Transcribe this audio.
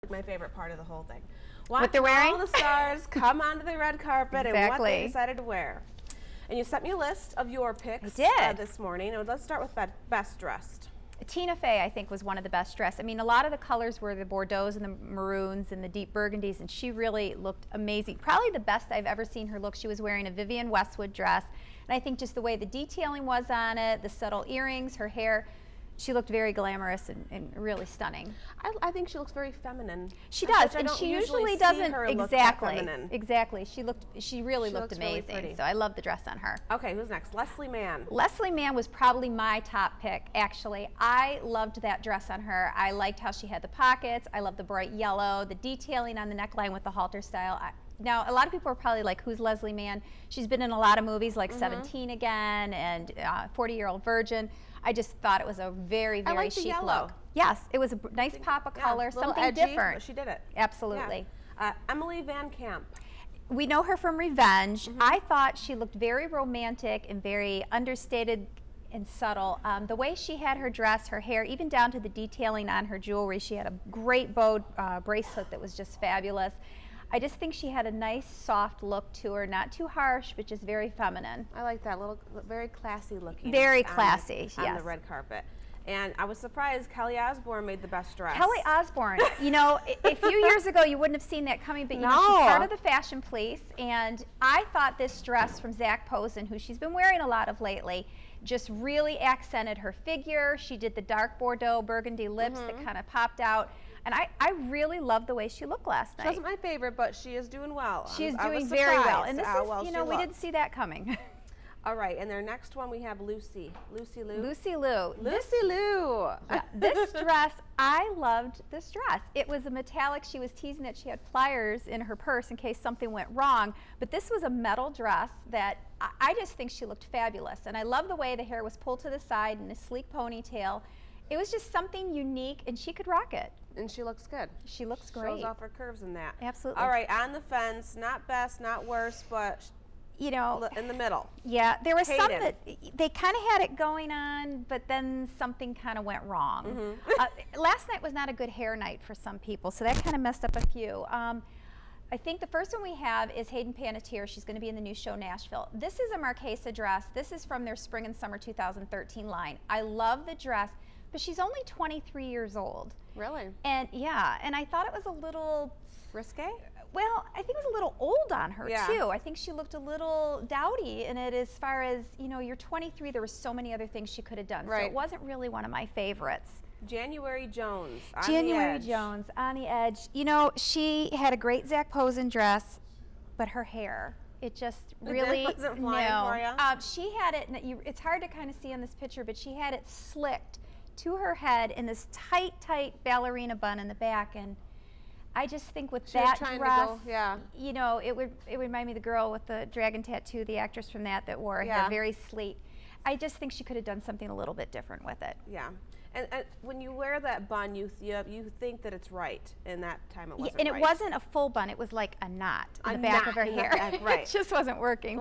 My favorite part of the whole thing. What they're wearing? All the stars come onto the red carpet Exactly. and what they decided to wear. And you sent me a list of your picks this morning. And let's start with best dressed. Tina Fey, I think, was one of the best dressed. I mean, a lot of the colors were the Bordeauxs and the maroons and the deep burgundies, and she really looked amazing. Probably the best I've ever seen her look. She was wearing a Vivienne Westwood dress, and I think just the way the detailing was on it, the subtle earrings, her hair, she looked very glamorous and really stunning. I think she looks very feminine. She does, and she usually doesn't exactly. She really looked amazing. Really, so I love the dress on her. Okay, who's next? Leslie Mann. Leslie Mann was probably my top pick, actually. I loved that dress on her. I liked how she had the pockets. I loved the bright yellow, the detailing on the neckline with the halter style. Now, a lot of people are probably like, who's Leslie Mann? She's been in a lot of movies like 17 Again and 40-Year-Old Virgin. I just thought it was a very, very chic look. Yes, it was a nice pop of color, something edgy, different. But she did it. Absolutely. Yeah. Emily VanCamp. We know her from Revenge. I thought she looked very romantic and very understated and subtle. The way she had her dress, her hair, even down to the detailing on her jewelry. She had a great bow bracelet that was just fabulous. I just think she had a nice, soft look to her, not too harsh, but just very feminine. I like that, little, very classy looking. Very classy, on the red carpet. And I was surprised Kelly Osbourne made the best dress. Kelly Osbourne, you know, a few years ago you wouldn't have seen that coming, but you know, she's part of the fashion police, and I thought this dress from Zac Posen, who she's been wearing a lot of lately, just really accented her figure. She did the dark Bordeaux burgundy lips that kind of popped out. And I really loved the way she looked last night. She wasn't my favorite, but she is doing well. She is doing very well. And this is, you know, we didn't see that coming. All right, and their next one we have Lucy Liu. Lucy Liu. Yeah, this dress, I loved this dress. It was a metallic. She was teasing that she had pliers in her purse in case something went wrong. But this was a metal dress that I just think she looked fabulous. And I love the way the hair was pulled to the side in a sleek ponytail. It was just something unique, and she could rock it. And she looks good. She looks great. Shows off her curves in that. Absolutely. All right, on the fence, not best, not worst, but you know, in the middle. Yeah, there was some that they kind of had it going on, but then something kind of went wrong. Last night was not a good hair night for some people, so that kind of messed up a few. I think the first one we have is Hayden Panettiere. She's going to be in the new show Nashville. This is a Marquesa dress. This is from their spring and summer 2013 line. I love the dress, but she's only 23 years old. Really? And yeah, and I thought it was a little risque. Well, I think it was a little old on her too. I think she looked a little dowdy in it as far as, you know, you're 23, there were so many other things she could have done. Right. So it wasn't really one of my favorites. January Jones, on the edge. You know, she had a great Zac Posen dress, but her hair, it just really, wasn't flying for you? She had it, it's hard to kind of see on this picture, but she had it slicked to her head in this tight ballerina bun in the back, and I just think with that dress, you know, it would remind me of the girl with the dragon tattoo, the actress from that wore her hair very sleek. I just think she could have done something a little bit different with it. Yeah. And when you wear that bun, you think that it's right, and that time it wasn't and it wasn't a full bun, it was like a knot in the back of her hair. It just wasn't working.